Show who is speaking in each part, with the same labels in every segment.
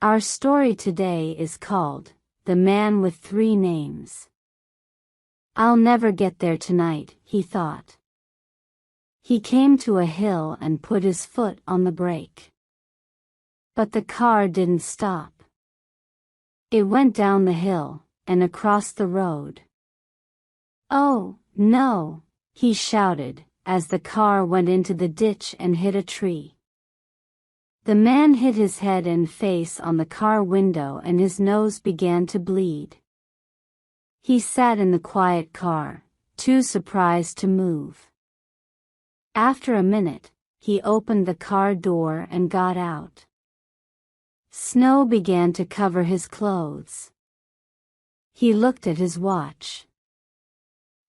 Speaker 1: Our story today is called The Man with Three Names. I'll never get there tonight, he thought. He came to a hill and put his foot on the brake. But the car didn't stop. It went down the hill and across the road. "Oh, no!" he shouted as the car went into the ditch and hit a tree. The man hit his head and face on the car window and his nose began to bleed. He sat in the quiet car, too surprised to move. After a minute, he opened the car door and got out. Snow began to cover his clothes. He looked at his watch.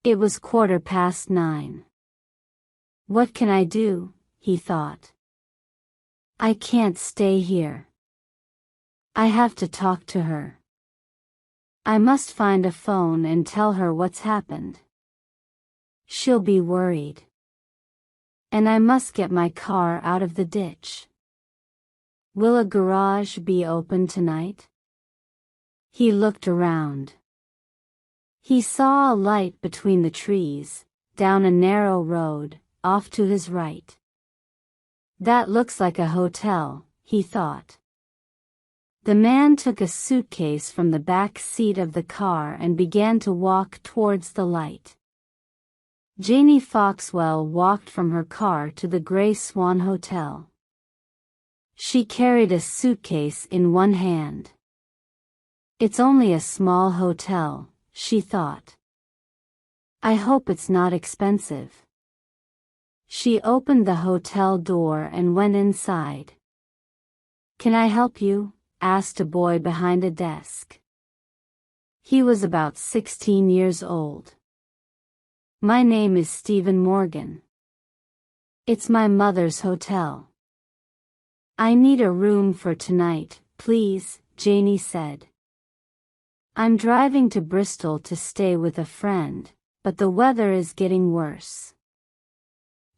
Speaker 1: It was 9:15. What can I do? He thought. I can't stay here. I have to talk to her. I must find a phone and tell her what's happened. She'll be worried. And I must get my car out of the ditch. Will a garage be open tonight? He looked around. He saw a light between the trees, down a narrow road, off to his right. That looks like a hotel, he thought. The man took a suitcase from the back seat of the car and began to walk towards the light. Janie Foxwell walked from her car to the Grey Swan Hotel. She carried a suitcase in one hand. It's only a small hotel, she thought. I hope it's not expensive. She opened the hotel door and went inside. Can I help you? Asked a boy behind a desk. He was about 16 years old. My name is Stephen Morgan. It's my mother's hotel. I need a room for tonight, please, Janie said. I'm driving to Bristol to stay with a friend, but the weather is getting worse.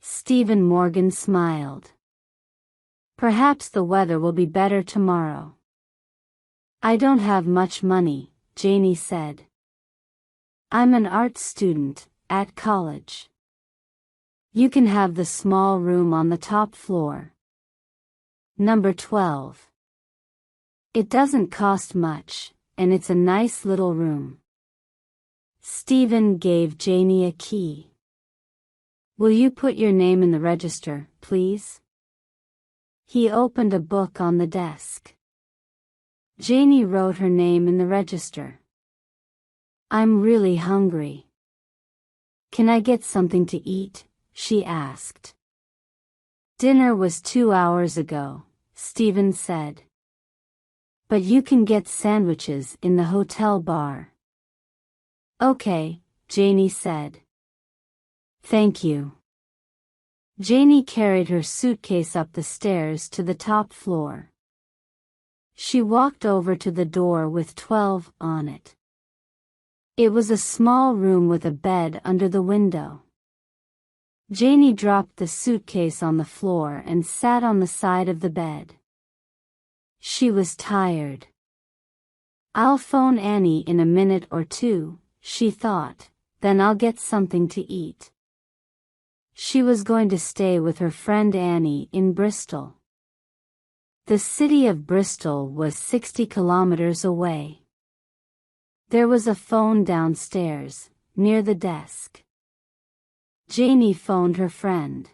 Speaker 1: Stephen Morgan smiled. Perhaps the weather will be better tomorrow. I don't have much money, Janie said. I'm an art student at college. You can have the small room on the top floor. Number 12. It doesn't cost much, and it's a nice little room. Stephen gave Janie a key. Will you put your name in the register, please? He opened a book on the desk. Janie wrote her name in the register. I'm really hungry. Can I get something to eat? She asked. Dinner was 2 hours ago, Stephen said. But you can get sandwiches in the hotel bar. Okay, Janie said. Thank you. Janie carried her suitcase up the stairs to the top floor. She walked over to the door with 12 on it. It was a small room with a bed under the window. Janie dropped the suitcase on the floor and sat on the side of the bed. She was tired. I'll phone Annie in a minute or two, she thought, then I'll get something to eat. She was going to stay with her friend Annie in Bristol. The city of Bristol was 60 kilometers away. There was a phone downstairs, near the desk. Janie phoned her friend.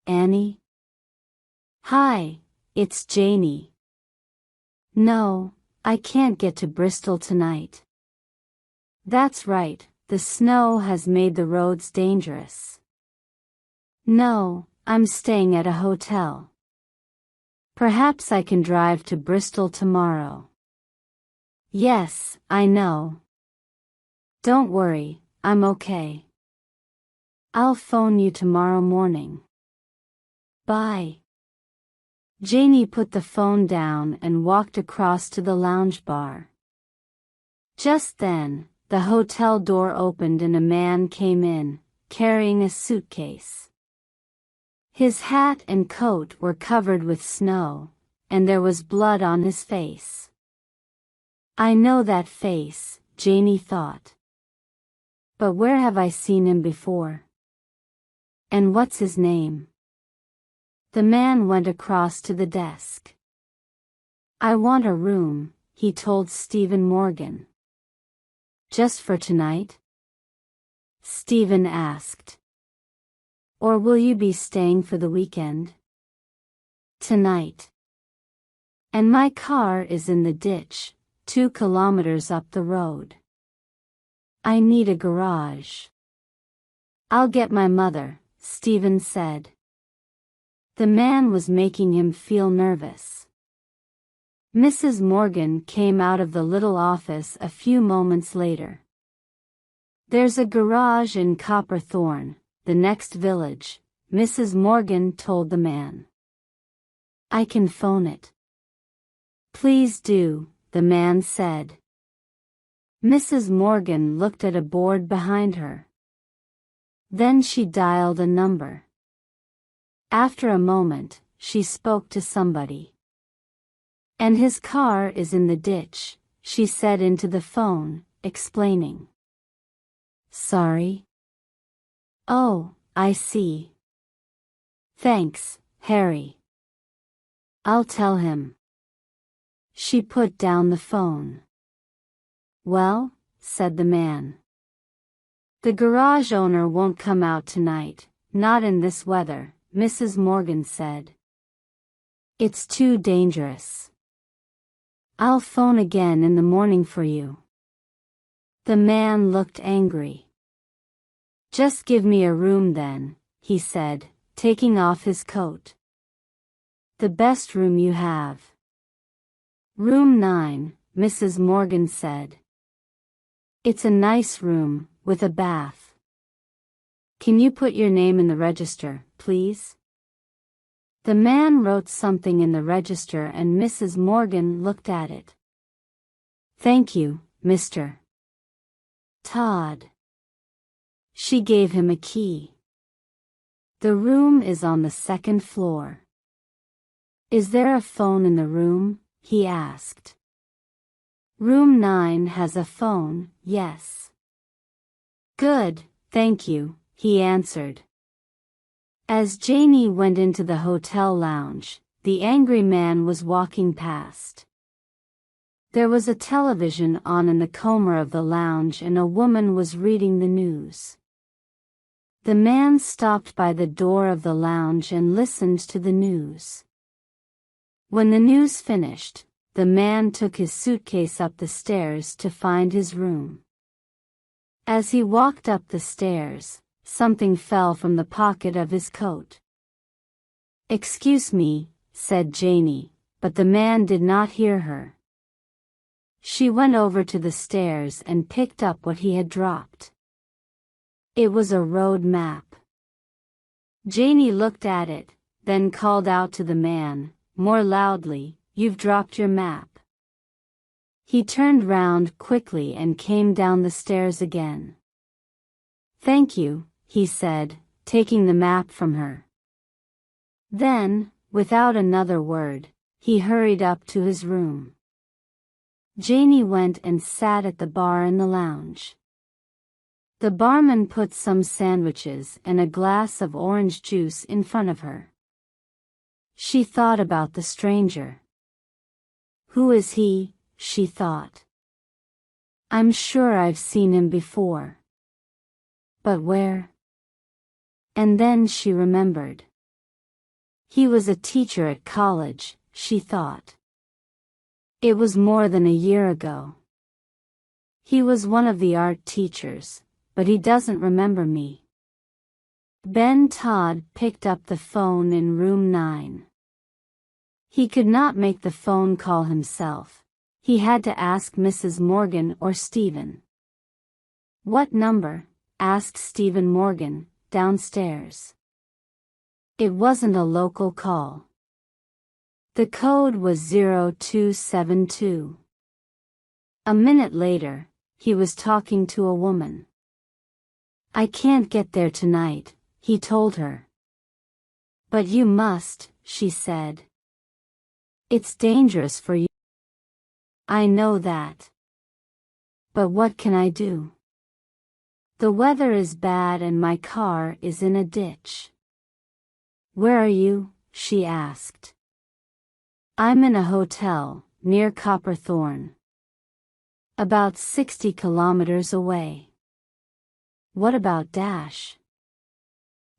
Speaker 1: Annie? Hi, it's Janie. No, I can't get to Bristol tonight. That's right, the snow has made the roads dangerous. No, I'm staying at a hotel. Perhaps I can drive to Bristol tomorrow. Yes, I know. Don't worry, I'm okay. I'll phone you tomorrow morning. Bye. Janie put the phone down and walked across to the lounge bar. Just then, the hotel door opened and a man came in, carrying a suitcase. His hat and coat were covered with snow, and there was blood on his face. I know that face, Janie thought. But where have I seen him before? And what's his name? The man went across to the desk. I want a room, he told Stephen Morgan. Just for tonight? Stephen asked. Or will you be staying for the weekend? Tonight. And my car is in the ditch, 2 kilometers up the road. I need a garage. I'll get my mother, Stephen said. The man was making him feel nervous. Mrs. Morgan came out of the little office a few moments later. There's a garage in Copperthorne, the next village, Mrs. Morgan told the man. I can phone it. Please do, the man said. Mrs. Morgan looked at a board behind her. Then she dialed a number. After a moment, she spoke to somebody. And his car is in the ditch, she said into the phone, explaining. Sorry? Oh, I see. Thanks, Harry. I'll tell him. She put down the phone. Well, said the man. The garage owner won't come out tonight, not in this weather, Mrs. Morgan said. It's too dangerous. I'll phone again in the morning for you. The man looked angry. Just give me a room then, he said, taking off his coat. The best room you have. Room 9, Mrs. Morgan said. It's a nice room, with a bath. Can you put your name in the register, please? The man wrote something in the register and Mrs. Morgan looked at it. Thank you, Mr. Todd. She gave him a key. The room is on the 2nd floor. Is there a phone in the room? He asked. Room 9 has a phone, yes. Good, thank you, he answered. As Janie went into the hotel lounge, the angry man was walking past. There was a television on in the corner of the lounge and a woman was reading the news. The man stopped by the door of the lounge and listened to the news. When the news finished, the man took his suitcase up the stairs to find his room. As he walked up the stairs, something fell from the pocket of his coat. Excuse me, said Janie, but the man did not hear her. She went over to the stairs and picked up what he had dropped. It was a road map. Janie looked at it, then called out to the man, more loudly, You've dropped your map. He turned round quickly and came down the stairs again. Thank you, he said, taking the map from her. Then, without another word, he hurried up to his room. Janie went and sat at the bar in the lounge. The barman put some sandwiches and a glass of orange juice in front of her. She thought about the stranger. Who is he? She thought. I'm sure I've seen him before. But where? And then she remembered. He was a teacher at college, she thought. It was more than a year ago. He was one of the art teachers, but he doesn't remember me. Ben Todd picked up the phone in room 9. He could not make the phone call himself. He had to ask Mrs. Morgan or Stephen. What number? Asked Stephen Morgan, downstairs. It wasn't a local call. The code was 0272. A minute later, he was talking to a woman. I can't get there tonight, he told her. But you must, she said. It's dangerous for you. I know that. But what can I do? The weather is bad and my car is in a ditch. Where are you? She asked. I'm in a hotel, near Copperthorne. About 60 kilometers away. What about Dash?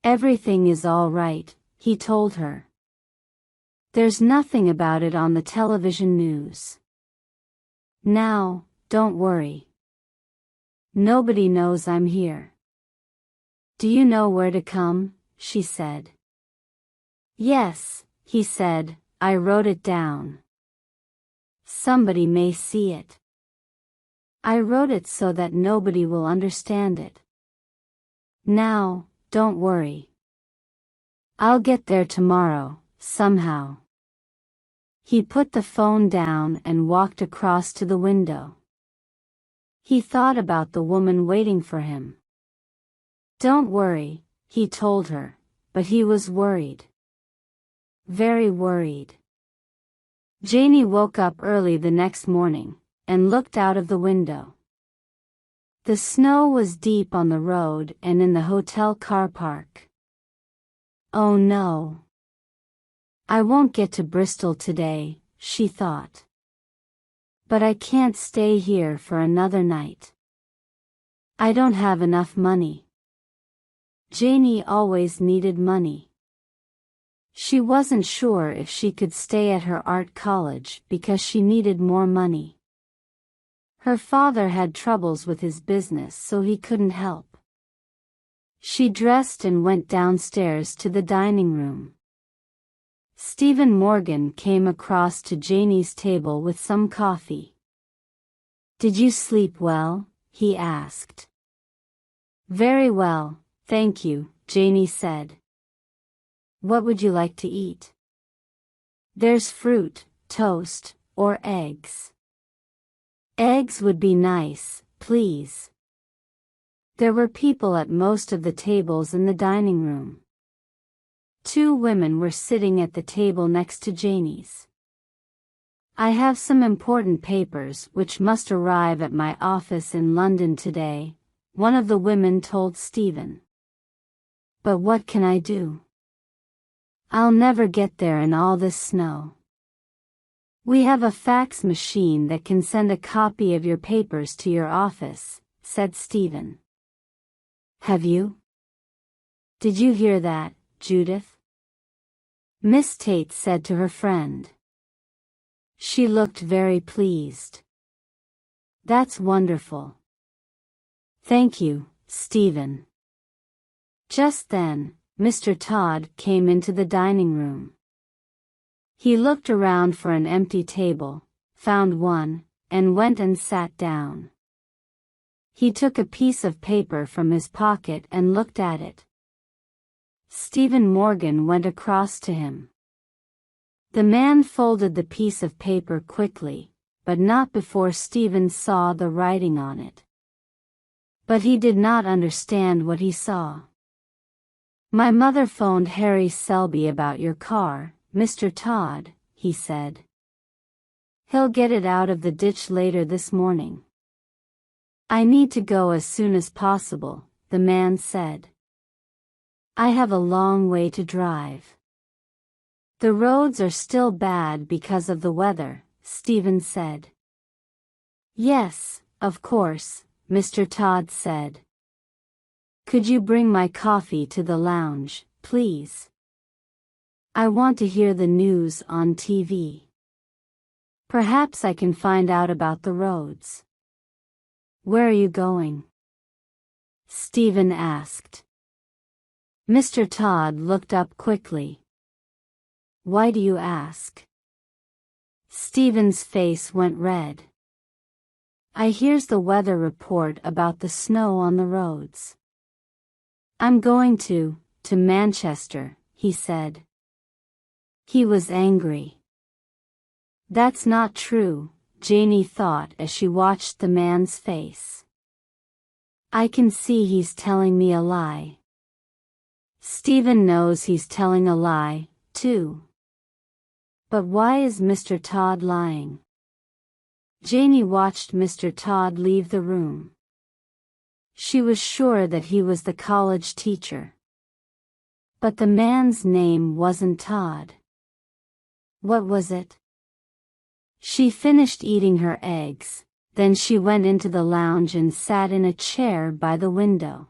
Speaker 1: Everything is all right, he told her. There's nothing about it on the television news. Now, don't worry. Nobody knows I'm here. Do you know where to come? She said. Yes, he said, I wrote it down. Somebody may see it. I wrote it so that nobody will understand it. Now, don't worry. I'll get there tomorrow, somehow. He put the phone down and walked across to the window. He thought about the woman waiting for him. Don't worry, he told her, but he was worried. Very worried. Janie woke up early the next morning, and looked out of the window. The snow was deep on the road and in the hotel car park. Oh no. I won't get to Bristol today, she thought. But I can't stay here for another night. I don't have enough money. Janie always needed money. She wasn't sure if she could stay at her art college because she needed more money. Her father had troubles with his business, so he couldn't help. She dressed and went downstairs to the dining room. Stephen Morgan came across to Janie's table with some coffee. Did you sleep well? He asked. Very well, thank you, Janie said. What would you like to eat? There's fruit, toast, or eggs. Eggs would be nice, please. There were people at most of the tables in the dining room. 2 women were sitting at the table next to Janie's. I have some important papers which must arrive at my office in London today, one of the women told Stephen. But what can I do? I'll never get there in all this snow. We have a fax machine that can send a copy of your papers to your office, said Stephen. Have you? Did you hear that, Judith? Miss Tate said to her friend. She looked very pleased. That's wonderful. Thank you, Stephen. Just then, Mr. Todd came into the dining room. He looked around for an empty table, found one, and went and sat down. He took a piece of paper from his pocket and looked at it. Stephen Morgan went across to him. The man folded the piece of paper quickly, but not before Stephen saw the writing on it. But he did not understand what he saw. My mother phoned Harry Selby about your car, Mr. Todd, he said. He'll get it out of the ditch later this morning. I need to go as soon as possible, the man said. I have a long way to drive. The roads are still bad because of the weather, Stephen said. Yes, of course, Mr. Todd said. Could you bring my coffee to the lounge, please? I want to hear the news on TV. Perhaps I can find out about the roads. Where are you going? Stephen asked. Mr. Todd looked up quickly. Why do you ask? Stephen's face went red. I hears the weather report about the snow on the roads. I'm going to Manchester, he said. He was angry. That's not true, Janie thought as she watched the man's face. I can see he's telling me a lie. Stephen knows he's telling a lie, too. But why is Mr. Todd lying? Janie watched Mr. Todd leave the room. She was sure that he was the college teacher. But the man's name wasn't Todd. What was it? She finished eating her eggs, then she went into the lounge and sat in a chair by the window.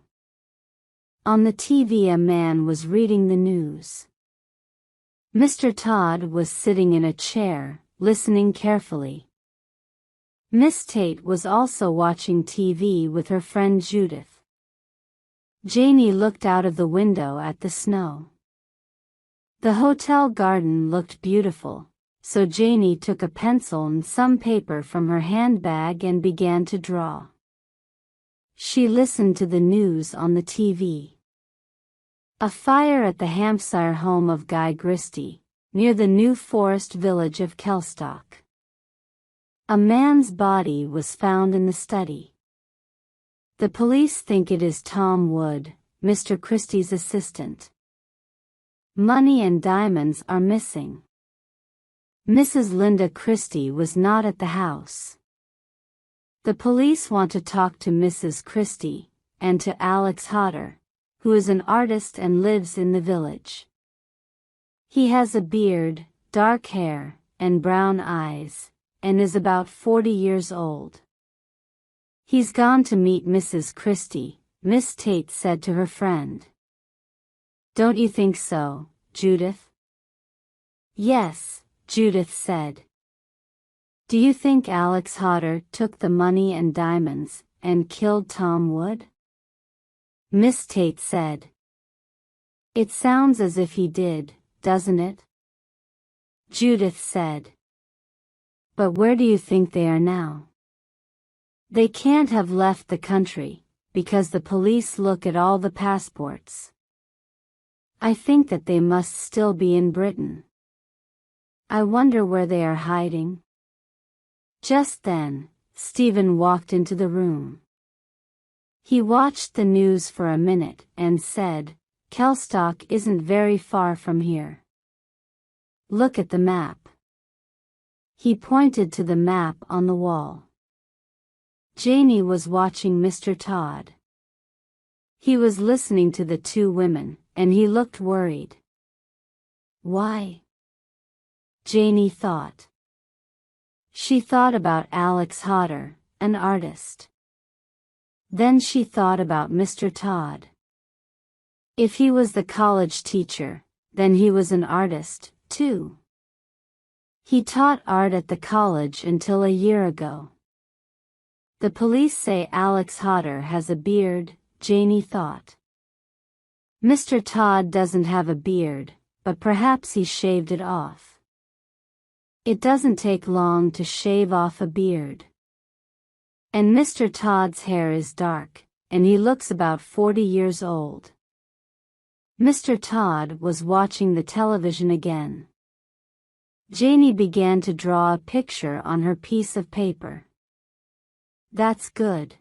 Speaker 1: On the TV a man was reading the news. Mr. Todd was sitting in a chair, listening carefully. Miss Tate was also watching TV with her friend Judith. Janie looked out of the window at the snow. The hotel garden looked beautiful, so Janie took a pencil and some paper from her handbag and began to draw. She listened to the news on the TV. A fire at the Hampshire home of Guy Christie, near the New Forest village of Kelstock. A man's body was found in the study. The police think it is Tom Wood, Mr. Christie's assistant. Money and diamonds are missing. Mrs. Linda Christie was not at the house. The police want to talk to Mrs. Christie, and to Alex Hodder, who is an artist and lives in the village. He has a beard, dark hair, and brown eyes, and is about 40 years old. He's gone to meet Mrs. Christie, Miss Tate said to her friend. Don't you think so, Judith? Yes, Judith said. Do you think Alex Hodder took the money and diamonds and killed Tom Wood? Miss Tate said. It sounds as if he did, doesn't it? Judith said. But where do you think they are now? They can't have left the country, because the police look at all the passports. I think that they must still be in Britain. I wonder where they are hiding. Just then, Stephen walked into the room. He watched the news for a minute and said, Kelstock isn't very far from here. Look at the map. He pointed to the map on the wall. Janie was watching Mr. Todd. He was listening to the two women, and he looked worried. Why? Janie thought. She thought about Alex Hodder, an artist. Then she thought about Mr. Todd. If he was the college teacher, then he was an artist, too. He taught art at the college until a year ago. The police say Alex Hodder has a beard, Janie thought. Mr. Todd doesn't have a beard, but perhaps he shaved it off. It doesn't take long to shave off a beard. And Mr. Todd's hair is dark, and he looks about 40 years old. Mr. Todd was watching the television again. Janie began to draw a picture on her piece of paper. That's good.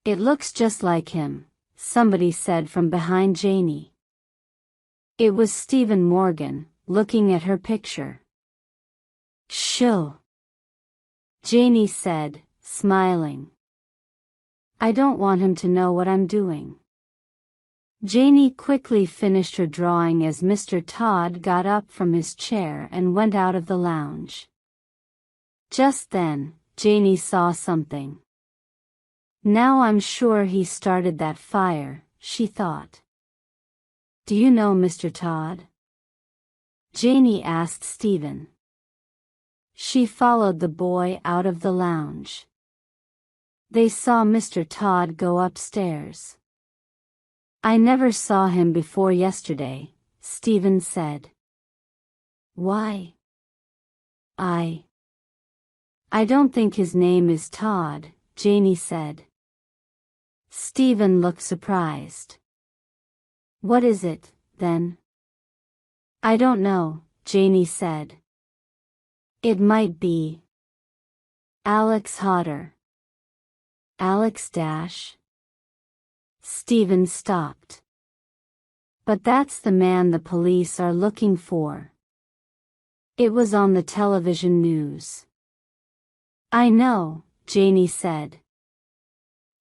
Speaker 1: It looks just like him, somebody said from behind Janie. It was Stephen Morgan, looking at her picture. Shoo! Janie said, smiling. I don't want him to know what I'm doing. Janie quickly finished her drawing as Mr. Todd got up from his chair and went out of the lounge. Just then, Janie saw something. Now I'm sure he started that fire, she thought. Do you know Mr. Todd? Janie asked Stephen. She followed the boy out of the lounge. They saw Mr. Todd go upstairs. I never saw him before yesterday, Stephen said. Why? I don't think his name is Todd, Janie said. Stephen looked surprised. What is it, then? I don't know, Janie said. It might be Alex Hodder. Alex Dash? Stephen stopped. But that's the man the police are looking for. It was on the television news. I know, Janie said.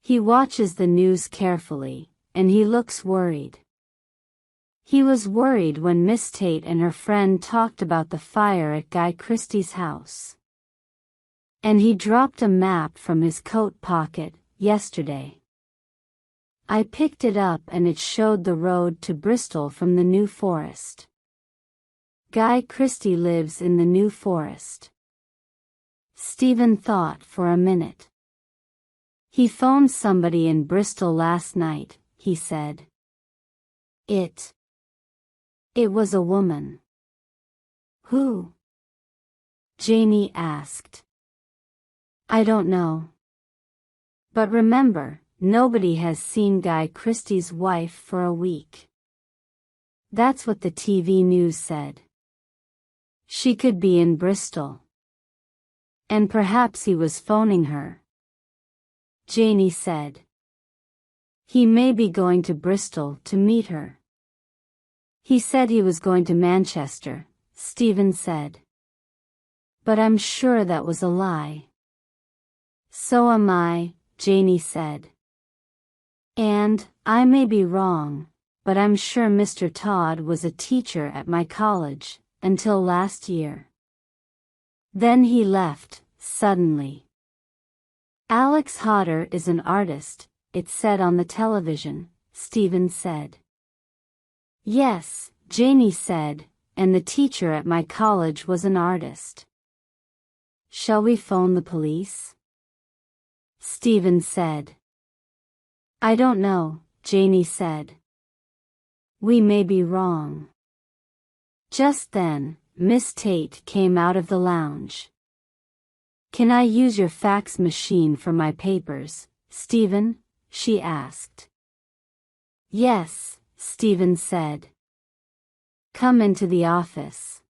Speaker 1: He watches the news carefully, and he looks worried. He was worried when Miss Tate and her friend talked about the fire at Guy Christie's house. And he dropped a map from his coat pocket yesterday. I picked it up and it showed the road to Bristol from the New Forest. Guy Christie lives in the New Forest. Stephen thought for a minute. He phoned somebody in Bristol last night, he said. It was a woman. Who? Janie asked. I don't know. But remember, nobody has seen Guy Christie's wife for a week. That's what the TV news said. She could be in Bristol. And perhaps he was phoning her. Janie said. He may be going to Bristol to meet her. He said he was going to Manchester, Stephen said. But I'm sure that was a lie. So am I, Janie said. And, I may be wrong, but I'm sure Mr. Todd was a teacher at my college, until last year. Then he left, suddenly. Alex Hodder is an artist, it said on the television, Stephen said. Yes, Janie said, and the teacher at my college was an artist. Shall we phone the police? Stephen said. I don't know, Janie said. We may be wrong. Just then, Miss Tate came out of the lounge. Can I use your fax machine for my papers, Stephen? She asked. Yes, Stephen said. Come into the office.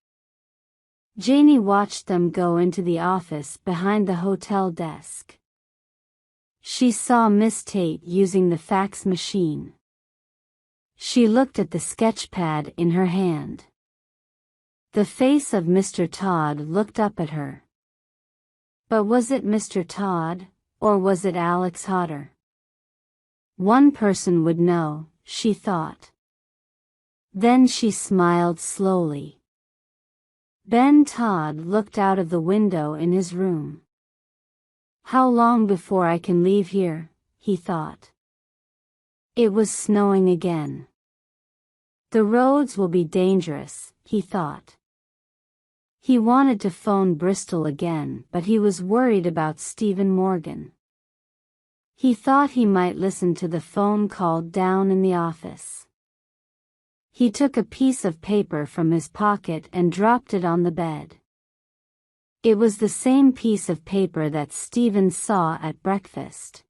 Speaker 1: Janie watched them go into the office behind the hotel desk. She saw Miss Tate using the fax machine. She looked at the sketchpad in her hand. The face of Mr. Todd looked up at her. But was it Mr. Todd, or was it Alex Hodder? One person would know, she thought. Then she smiled slowly. Ben Todd looked out of the window in his room. How long before I can leave here, he thought. It was snowing again. The roads will be dangerous, he thought. He wanted to phone Bristol again, but he was worried about Stephen Morgan. He thought he might listen to the phone call down in the office. He took a piece of paper from his pocket and dropped it on the bed. It was the same piece of paper that Stephen saw at breakfast.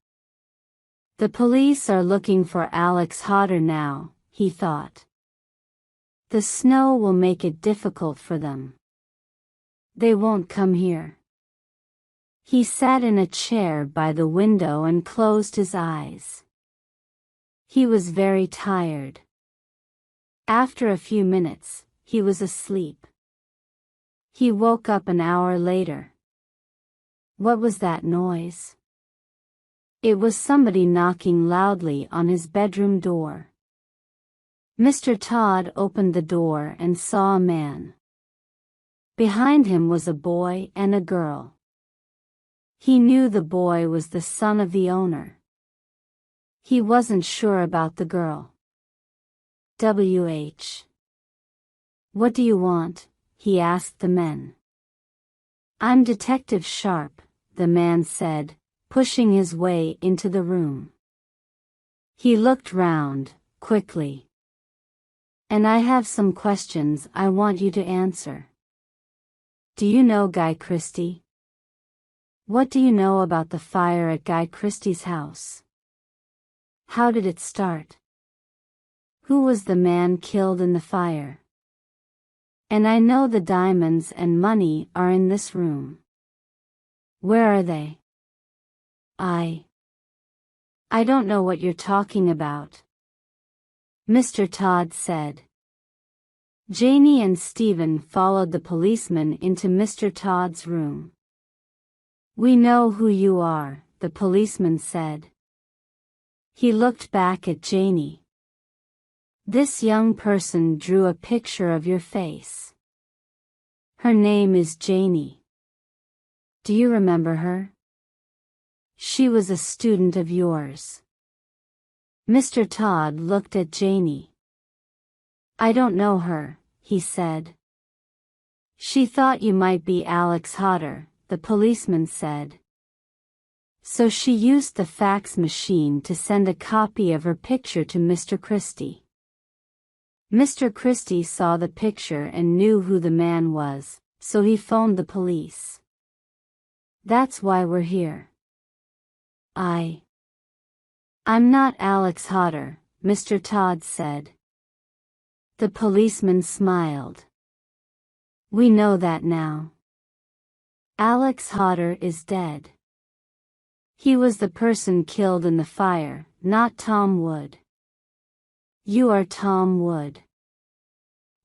Speaker 1: The police are looking for Alex Hodder now, he thought. The snow will make it difficult for them. They won't come here. He sat in a chair by the window and closed his eyes. He was very tired. After a few minutes, he was asleep. He woke up an hour later. What was that noise? It was somebody knocking loudly on his bedroom door. Mr. Todd opened the door and saw a man. Behind him was a boy and a girl. He knew the boy was the son of the owner. He wasn't sure about the girl. "WH. What do you want?" he asked the men. "I'm Detective Sharp," the man said, pushing his way into the room. He looked round, quickly. "And I have some questions I want you to answer. Do you know Guy Christie? What do you know about the fire at Guy Christie's house? How did it start? Who was the man killed in the fire? And I know the diamonds and money are in this room. Where are they?" I don't know what you're talking about," Mr. Todd said. Janie and Stephen followed the policeman into Mr. Todd's room. "We know who you are," the policeman said. He looked back at Janie. "This young person drew a picture of your face. Her name is Janie. Do you remember her? She was a student of yours." Mr. Todd looked at Janie. "I don't know her," he said. "She thought you might be Alex Hodder," the policeman said. "So she used the fax machine to send a copy of her picture to Mr. Christie. Mr. Christie saw the picture and knew who the man was, so he phoned the police. That's why we're here." I'm not Alex Hodder," Mr. Todd said. The policeman smiled. "We know that now. Alex Hodder is dead. He was the person killed in the fire, not Tom Wood. You are Tom Wood.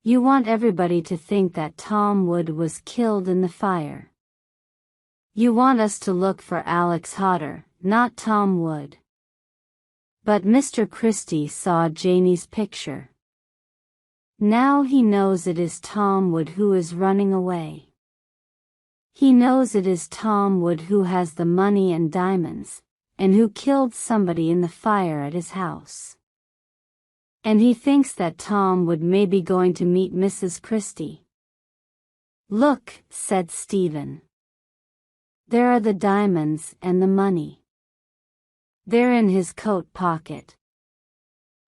Speaker 1: You want everybody to think that Tom Wood was killed in the fire. You want us to look for Alex Hodder, not Tom Wood." But Mr. Christie saw Janie's picture. Now he knows it is Tom Wood who is running away. He knows it is Tom Wood who has the money and diamonds, and who killed somebody in the fire at his house. And he thinks that Tom Wood may be going to meet Mrs. Christie. "Look," said Stephen. "There are the diamonds and the money. They're in his coat pocket."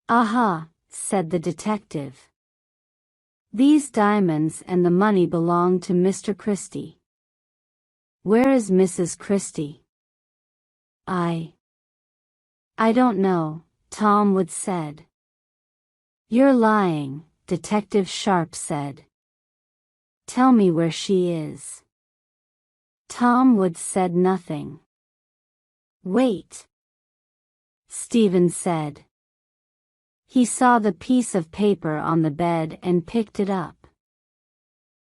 Speaker 1: "Aha," said the detective. "These diamonds and the money belong to Mr. Christie. Where is Mrs. Christie?" I don't know," Tom Wood said. "You're lying," Detective Sharp said. "Tell me where she is." Tom Wood said nothing. "Wait," Stephen said. He saw the piece of paper on the bed and picked it up.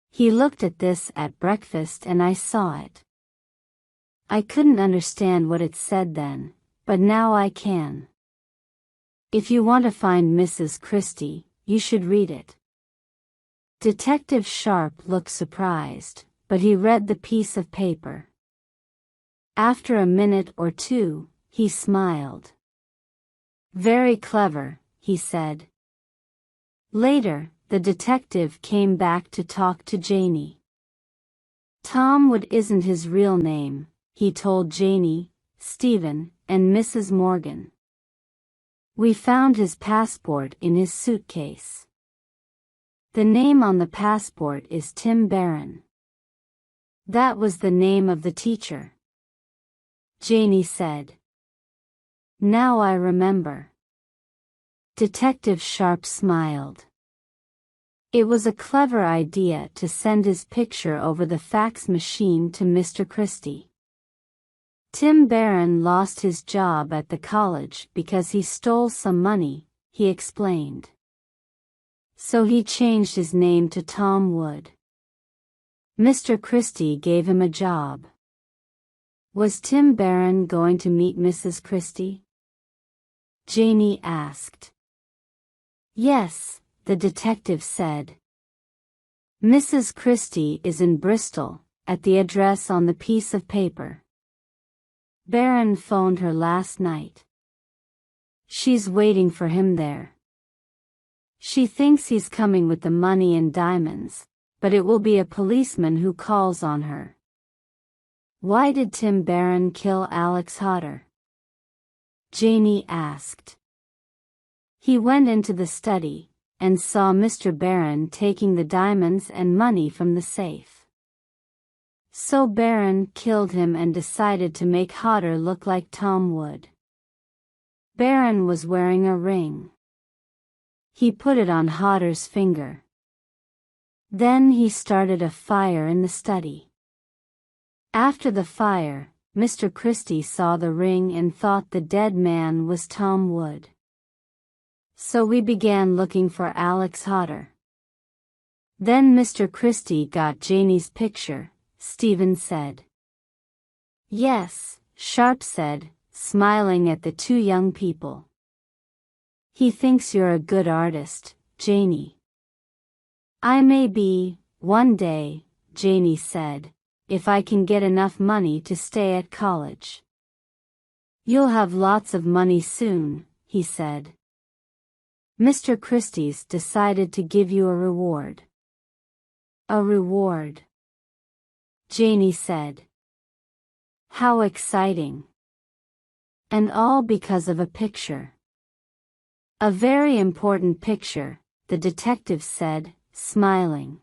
Speaker 1: "He looked at this at breakfast and I saw it. I couldn't understand what it said then, but now I can. If you want to find Mrs. Christie, you should read it." Detective Sharp looked surprised, but he read the piece of paper. After a minute or two, he smiled. "Very clever," he said. Later, the detective came back to talk to Janie. "Tom Wood isn't his real name," he told Janie, Stephen, and Mrs. Morgan. "We found his passport in his suitcase. The name on the passport is Tim Barron. That was the name of the teacher." Janie said. "Now I remember." Detective Sharp smiled. It was a clever idea to send his picture over the fax machine to Mr. Christie. Tim Barron lost his job at the college because he stole some money, he explained. So he changed his name to Tom Wood. Mr. Christie gave him a job. Was Tim Barron going to meet Mrs. Christie? Janie asked. "Yes," the detective said. "Mrs. Christie is in Bristol, at the address on the piece of paper. Barron phoned her last night. She's waiting for him there. She thinks he's coming with the money and diamonds, but it will be a policeman who calls on her." "Why did Tim Barron kill Alex Hodder?" Janie asked. "He went into the study, and saw Mr. Barron taking the diamonds and money from the safe. So Barron killed him and decided to make Hodder look like Tom Wood. Barron was wearing a ring. He put it on Hodder's finger. Then he started a fire in the study. After the fire, Mr. Christie saw the ring and thought the dead man was Tom Wood. So we began looking for Alex Hodder. Then Mr. Christie got Janie's picture, Stephen said. Yes, Sharp said, smiling at the two young people. He thinks you're a good artist, Janie. I may be, one day, Janie said, if I can get enough money to stay at college. You'll have lots of money soon, he said. Mr. Christie's decided to give you a reward. A reward, Janie said. How exciting. And all because of a picture. A very important picture, the detective said, smiling.